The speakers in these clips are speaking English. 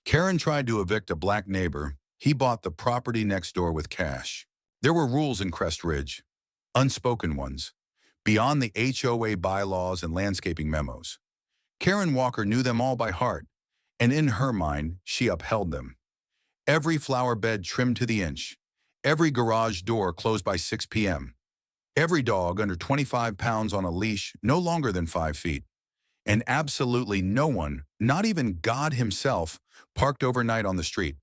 Karen tried to evict a black neighbor. He bought the property next door with cash. There were rules in Crest Ridge, unspoken ones, beyond the HOA bylaws and landscaping memos. Karen Walker knew them all by heart, and in her mind, she upheld them. Every flower bed trimmed to the inch, every garage door closed by 6 p.m., every dog under 25 pounds on a leash no longer than 5 feet, and absolutely no one, not even God himself, parked overnight on the street.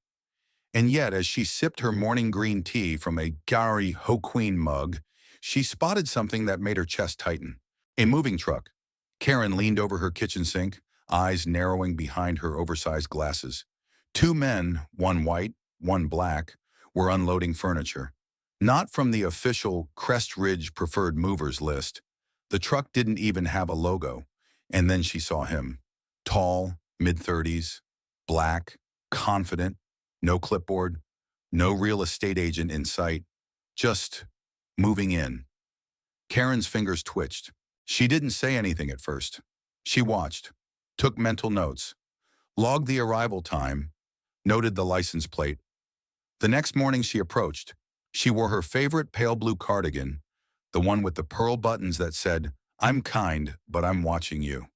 And yet, as she sipped her morning green tea from a Gary Ho Queen mug, she spotted something that made her chest tighten. A moving truck. Karen leaned over her kitchen sink, eyes narrowing behind her oversized glasses. Two men, one white, one black, were unloading furniture. Not from the official Crest Ridge Preferred Movers list. The truck didn't even have a logo. And then she saw him. Tall, mid-30s, black, confident, no clipboard, no real estate agent in sight, just moving in. Karen's fingers twitched. She didn't say anything at first. She watched, took mental notes, logged the arrival time, noted the license plate. The next morning she approached. She wore her favorite pale blue cardigan, the one with the pearl buttons that said, "I'm kind, but I'm watching you."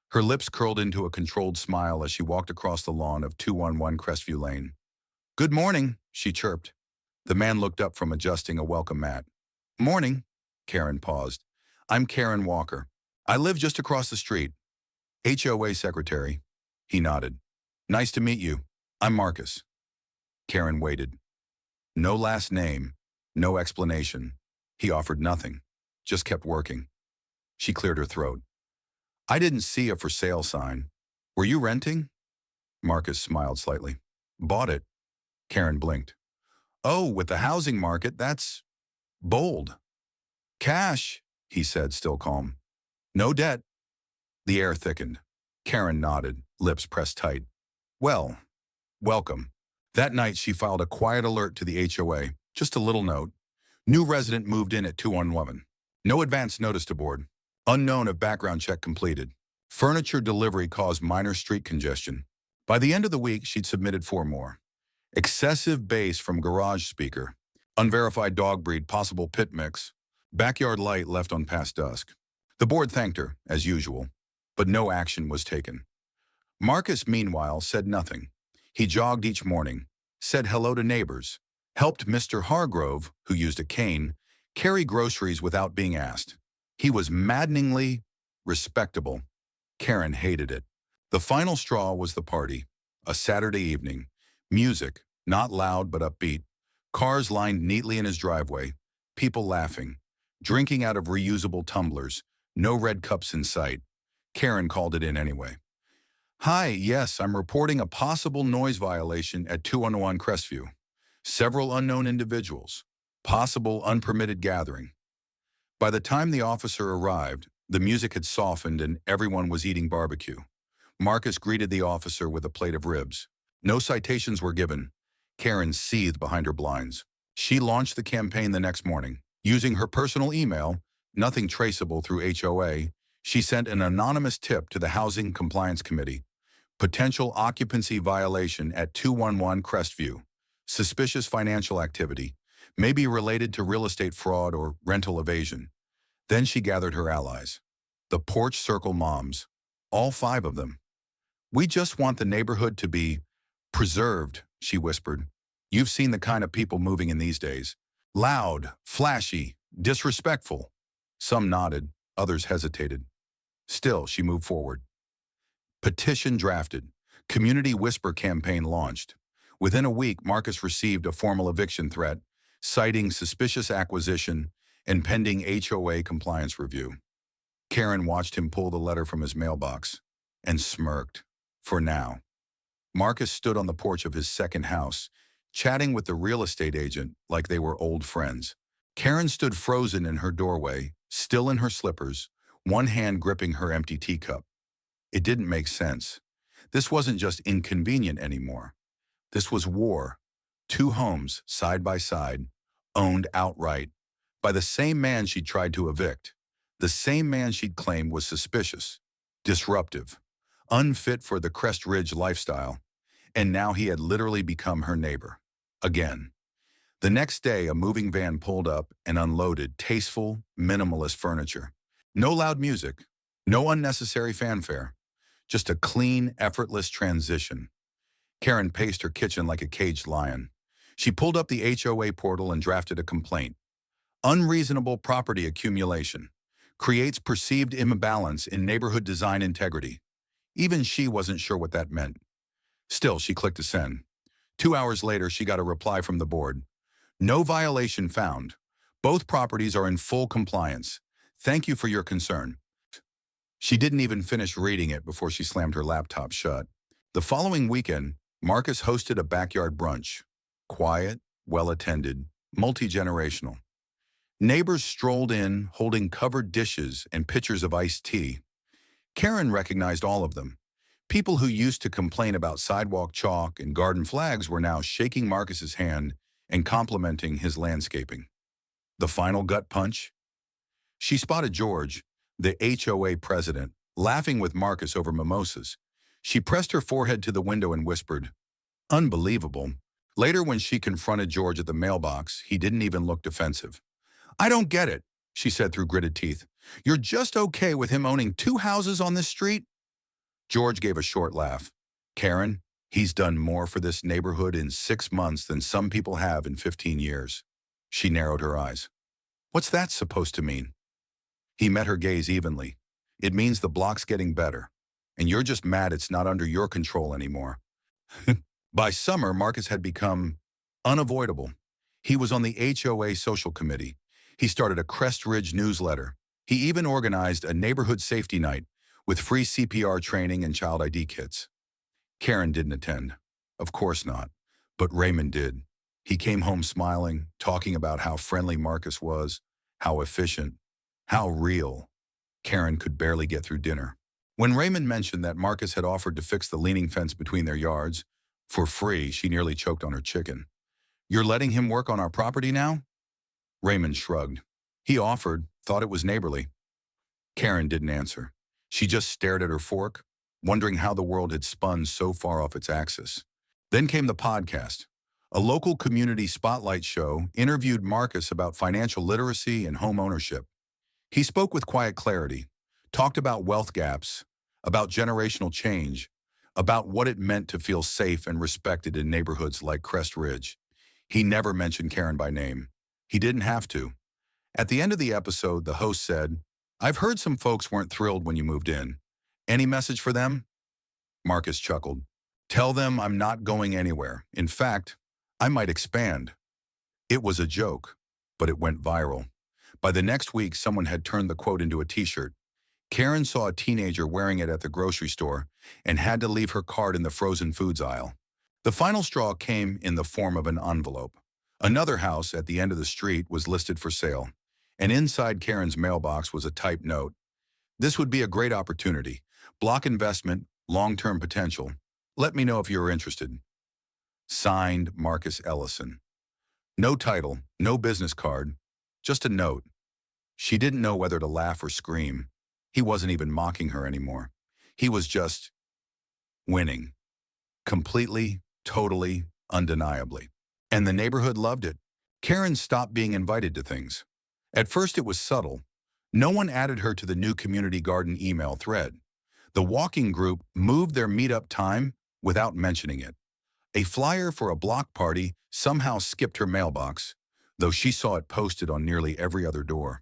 Her lips curled into a controlled smile as she walked across the lawn of 211 Crestview Lane. "Good morning," she chirped. The man looked up from adjusting a welcome mat. "Morning," Karen paused. "I'm Karen Walker. I live just across the street." "HOA secretary." He nodded. "Nice to meet you. I'm Marcus." Karen waited. No last name, no explanation. He offered nothing, just kept working. She cleared her throat. "I didn't see a for sale sign. Were you renting?" Marcus smiled slightly. "Bought it." Karen blinked. "Oh, with the housing market, that's bold." "Cash," he said, still calm. "No debt." The air thickened. Karen nodded, lips pressed tight. "Well, welcome." That night, she filed a quiet alert to the HOA, just a little note. New resident moved in at 211. No advance notice to board. Unknown if background check completed. Furniture delivery caused minor street congestion. By the end of the week, she'd submitted 4 more. Excessive bass from garage speaker. Unverified dog breed, possible pit mix. Backyard light left on past dusk. The board thanked her, as usual, but no action was taken. Marcus, meanwhile, said nothing. He jogged each morning, said hello to neighbors, helped Mr. Hargrove, who used a cane, carry groceries without being asked. He was maddeningly respectable. Karen hated it. The final straw was the party, a Saturday evening. Music, not loud but upbeat. Cars lined neatly in his driveway, people laughing, drinking out of reusable tumblers, no red cups in sight. Karen called it in anyway. "Hi, yes, I'm reporting a possible noise violation at 211 Crestview. Several unknown individuals. Possible unpermitted gathering." By the time the officer arrived, the music had softened and everyone was eating barbecue. Marcus greeted the officer with a plate of ribs. No citations were given. Karen seethed behind her blinds. She launched the campaign the next morning. Using her personal email, nothing traceable through HOA, she sent an anonymous tip to the Housing Compliance Committee. Potential occupancy violation at 211 Crestview. Suspicious financial activity. Maybe related to real estate fraud or rental evasion. Then she gathered her allies. The Porch Circle moms. All 5 of them. "We just want the neighborhood to be preserved," she whispered. "You've seen the kind of people moving in these days. Loud, flashy, disrespectful." Some nodded, others hesitated. Still, she moved forward. Petition drafted. Community whisper campaign launched. Within a week, Marcus received a formal eviction threat, citing suspicious acquisition and pending HOA compliance review. Karen watched him pull the letter from his mailbox and smirked. For now. Marcus stood on the porch of his second house, chatting with the real estate agent like they were old friends. Karen stood frozen in her doorway, still in her slippers, one hand gripping her empty teacup. It didn't make sense. This wasn't just inconvenient anymore. This was war. 2 homes, side by side, owned outright, by the same man she'd tried to evict, the same man she'd claimed was suspicious, disruptive, unfit for the Crest Ridge lifestyle. And now he had literally become her neighbor. Again. The next day, a moving van pulled up and unloaded tasteful, minimalist furniture. No loud music, no unnecessary fanfare, just a clean, effortless transition. Karen paced her kitchen like a caged lion. She pulled up the HOA portal and drafted a complaint. Unreasonable property accumulation creates perceived imbalance in neighborhood design integrity. Even she wasn't sure what that meant. Still, she clicked to send. 2 hours later, she got a reply from the board. No violation found. Both properties are in full compliance. Thank you for your concern. She didn't even finish reading it before she slammed her laptop shut. The following weekend, Marcus hosted a backyard brunch. Quiet, well-attended, multi-generational. Neighbors strolled in, holding covered dishes and pitchers of iced tea. Karen recognized all of them. People who used to complain about sidewalk chalk and garden flags were now shaking Marcus's hand and complimenting his landscaping. The final gut punch? She spotted George, the HOA president, laughing with Marcus over mimosas. She pressed her forehead to the window and whispered, "Unbelievable." Later, when she confronted George at the mailbox, he didn't even look defensive. "I don't get it," she said through gritted teeth. "You're just okay with him owning 2 houses on this street?" George gave a short laugh. "Karen, he's done more for this neighborhood in 6 months than some people have in 15 years. She narrowed her eyes. "What's that supposed to mean?" He met her gaze evenly. "It means the block's getting better, and you're just mad it's not under your control anymore." By summer, Marcus had become unavoidable. He was on the HOA social committee. He started a Crest Ridge newsletter. He even organized a neighborhood safety night with free CPR training and child ID kits. Karen didn't attend. Of course not. But Raymond did. He came home smiling, talking about how friendly Marcus was, how efficient, how real. Karen could barely get through dinner. When Raymond mentioned that Marcus had offered to fix the leaning fence between their yards, for free, she nearly choked on her chicken. "You're letting him work on our property now?" Raymond shrugged. He offered, thought it was neighborly. Karen didn't answer. She just stared at her fork, wondering how the world had spun so far off its axis. Then came the podcast. A local community spotlight show interviewed Marcus about financial literacy and home ownership. He spoke with quiet clarity, talked about wealth gaps, about generational change, about what it meant to feel safe and respected in neighborhoods like Crest Ridge. He never mentioned Karen by name. He didn't have to. At the end of the episode, the host said, "I've heard some folks weren't thrilled when you moved in. Any message for them?" Marcus chuckled. "Tell them I'm not going anywhere. In fact, I might expand." It was a joke, but it went viral. By the next week, someone had turned the quote into a t-shirt. Karen saw a teenager wearing it at the grocery store and had to leave her cart in the frozen foods aisle. The final straw came in the form of an envelope. Another house at the end of the street was listed for sale, and inside Karen's mailbox was a typed note. "This would be a great opportunity. Block investment, long-term potential. Let me know if you're interested." Signed, Marcus Ellison. No title, no business card, just a note. She didn't know whether to laugh or scream. He wasn't even mocking her anymore. He was just winning. Completely, totally, undeniably. And the neighborhood loved it. Karen stopped being invited to things. At first it was subtle. No one added her to the new community garden email thread. The walking group moved their meetup time without mentioning it. A flyer for a block party somehow skipped her mailbox, though she saw it posted on nearly every other door.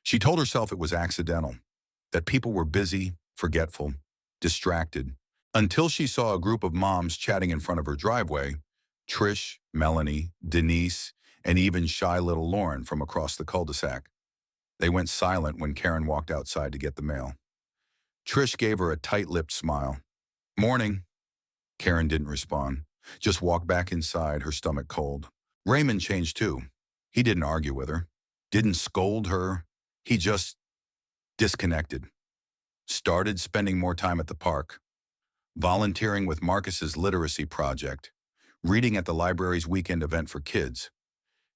She told herself it was accidental, that people were busy, forgetful, distracted, until she saw a group of moms chatting in front of her driveway, Trish, Melanie, Denise, and even shy little Lauren from across the cul-de-sac. They went silent when Karen walked outside to get the mail. Trish gave her a tight-lipped smile. "Morning." Karen didn't respond, just walked back inside, her stomach cold. Raymond changed too. He didn't argue with her, didn't scold her. He just disconnected. Started spending more time at the park, volunteering with Marcus's literacy project, reading at the library's weekend event for kids.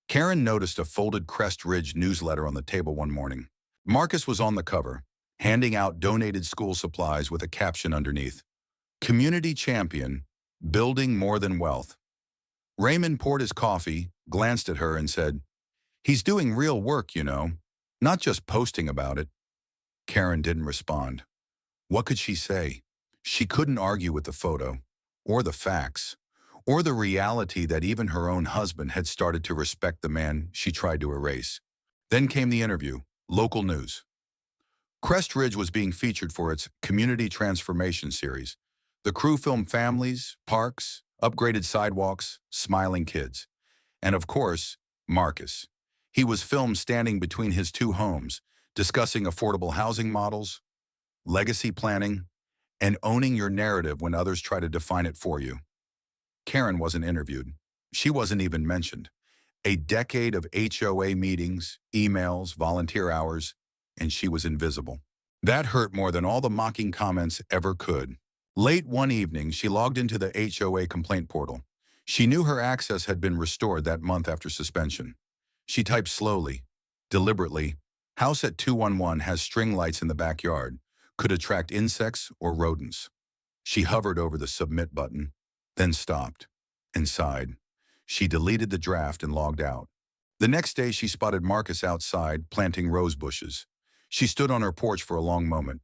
Karen noticed a folded Crest Ridge newsletter on the table one morning. Marcus was on the cover, handing out donated school supplies with a caption underneath, "Community Champion, Building more than wealth. Raymond poured his coffee, glanced at her, and said, "He's doing real work, you know, not just posting about it." Karen didn't respond. What could she say? She couldn't argue with the photo, or the facts, or the reality that even her own husband had started to respect the man she tried to erase. Then came the interview, local news. Crest Ridge was being featured for its Community Transformation series. The crew filmed families, parks, upgraded sidewalks, smiling kids. And of course, Marcus. He was filmed standing between his two homes, discussing affordable housing models, legacy planning, and owning your narrative when others try to define it for you. Karen wasn't interviewed. She wasn't even mentioned. A decade of HOA meetings, emails, volunteer hours, and she was invisible. That hurt more than all the mocking comments ever could. Late one evening, she logged into the HOA complaint portal. She knew her access had been restored that month after suspension. She typed slowly, deliberately, "House at 211 has string lights in the backyard. Could attract insects or rodents." She hovered over the submit button, then stopped and sighed. She deleted the draft and logged out. The next day, she spotted Marcus outside, planting rose bushes. She stood on her porch for a long moment.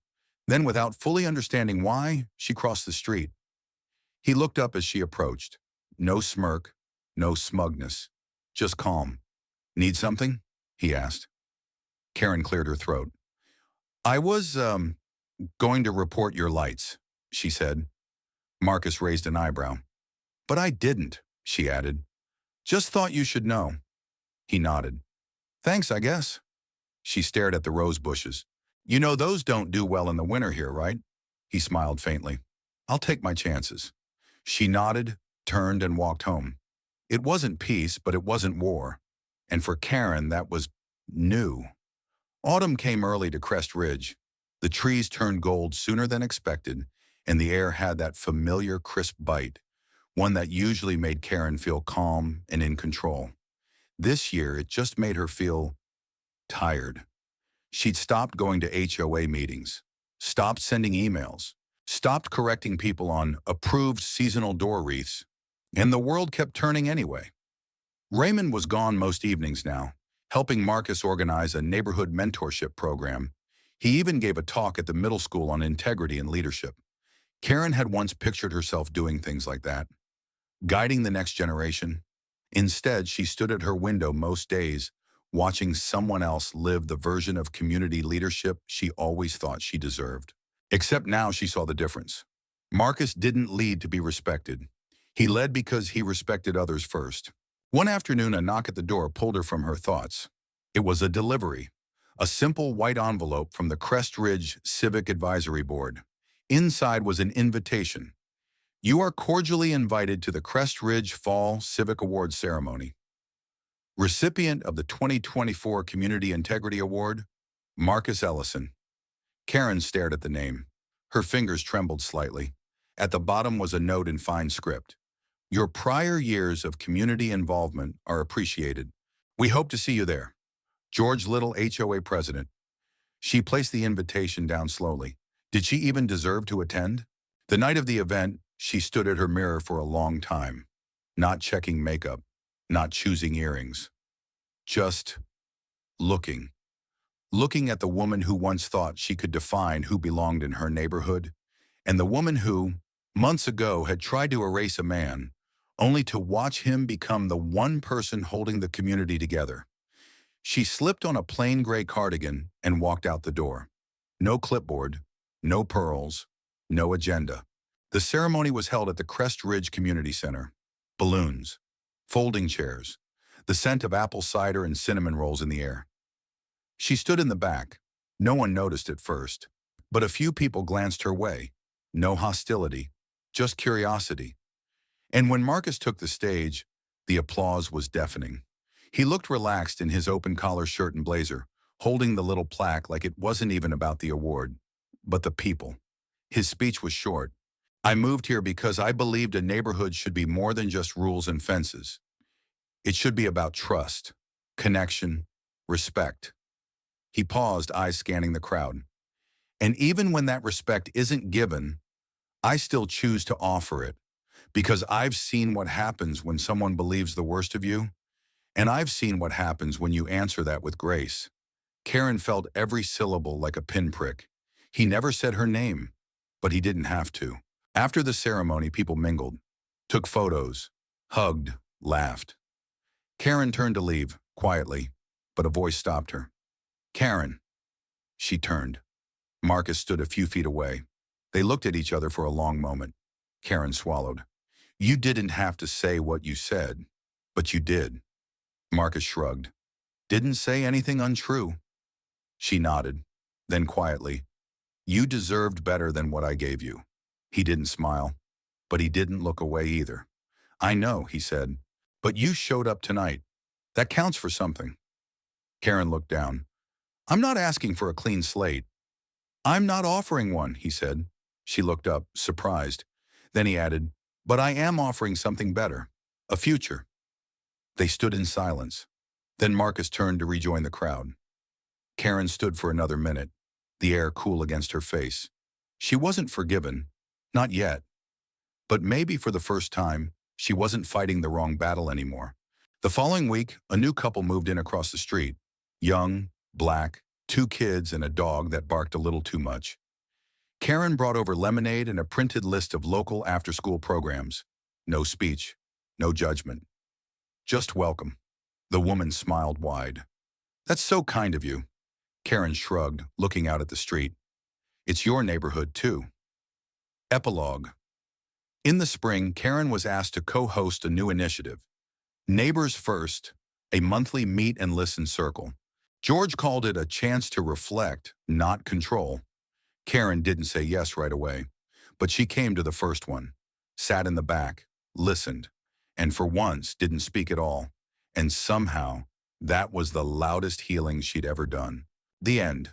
Then, without fully understanding why, she crossed the street. He looked up as she approached. No smirk, no smugness, just calm. "Need something?" he asked. Karen cleared her throat. "I was, going to report your lights," she said. Marcus raised an eyebrow. "But I didn't," she added. "Just thought you should know." He nodded. "Thanks, I guess." She stared at the rose bushes. "You know those don't do well in the winter here, right?" He smiled faintly. "I'll take my chances." She nodded, turned, and walked home. It wasn't peace, but it wasn't war. And for Karen, that was new. Autumn came early to Crest Ridge. The trees turned gold sooner than expected, and the air had that familiar crisp bite, one that usually made Karen feel calm and in control. This year, it just made her feel tired. She'd stopped going to HOA meetings, stopped sending emails, stopped correcting people on approved seasonal door wreaths, and the world kept turning anyway. Raymond was gone most evenings now, helping Marcus organize a neighborhood mentorship program. He even gave a talk at the middle school on integrity and leadership. Karen had once pictured herself doing things like that, guiding the next generation. Instead, she stood at her window most days, watching someone else live the version of community leadership she always thought she deserved. Except now she saw the difference. Marcus didn't lead to be respected. He led because he respected others first. One afternoon, a knock at the door pulled her from her thoughts. It was a delivery, a simple white envelope from the Crest Ridge Civic Advisory Board. Inside was an invitation. "You are cordially invited to the Crest Ridge Fall Civic Awards ceremony. Recipient of the 2024 Community Integrity Award, Marcus Ellison." Karen stared at the name. Her fingers trembled slightly. At the bottom was a note in fine script. "Your prior years of community involvement are appreciated. We hope to see you there. George Little, HOA President." She placed the invitation down slowly. Did she even deserve to attend? The night of the event, she stood at her mirror for a long time, not checking makeup, not choosing earrings, just looking. Looking at the woman who once thought she could define who belonged in her neighborhood, and the woman who, months ago, had tried to erase a man, only to watch him become the one person holding the community together. She slipped on a plain gray cardigan and walked out the door. No clipboard, no pearls, no agenda. The ceremony was held at the Crest Ridge Community Center. Balloons, folding chairs, the scent of apple cider and cinnamon rolls in the air. She stood in the back. No one noticed at first, but a few people glanced her way. No hostility, just curiosity. And when Marcus took the stage, the applause was deafening. He looked relaxed in his open-collar shirt and blazer, holding the little plaque like it wasn't even about the award, but the people. His speech was short. "I moved here because I believed a neighborhood should be more than just rules and fences. It should be about trust, connection, respect." He paused, eyes scanning the crowd. "And even when that respect isn't given, I still choose to offer it, Because I've seen what happens when someone believes the worst of you, and I've seen what happens when you answer that with grace. Karen felt every syllable like a pinprick. He never said her name, but he didn't have to. After the ceremony, people mingled, took photos, hugged, laughed. Karen turned to leave, quietly, but a voice stopped her. Karen. She turned. Marcus stood a few feet away. They looked at each other for a long moment. Karen swallowed. You didn't have to say what you said, but you did. Marcus shrugged. Didn't say anything untrue. She nodded. Then quietly, you deserved better than what I gave you. He didn't smile, but he didn't look away either. I know, he said, but you showed up tonight. That counts for something. Karen looked down. I'm not asking for a clean slate. I'm not offering one, he said. She looked up, surprised. Then he added, but I am offering something better, a future. They stood in silence. Then Marcus turned to rejoin the crowd. Karen stood for another minute, the air cool against her face. She wasn't forgiven, not yet. But maybe for the first time, she wasn't fighting the wrong battle anymore. The following week, a new couple moved in across the street. Young, black, 2 kids and a dog that barked a little too much. Karen brought over lemonade and a printed list of local after-school programs. No speech, no judgment. Just welcome. The woman smiled wide. That's so kind of you. Karen shrugged, looking out at the street. It's your neighborhood, too. Epilogue. In the spring, Karen was asked to co-host a new initiative, Neighbors First, a monthly meet and listen circle. George called it a chance to reflect, not control. Karen didn't say yes right away, but she came to the first one, sat in the back, listened, and for once didn't speak at all. And somehow, that was the loudest healing she'd ever done. The end.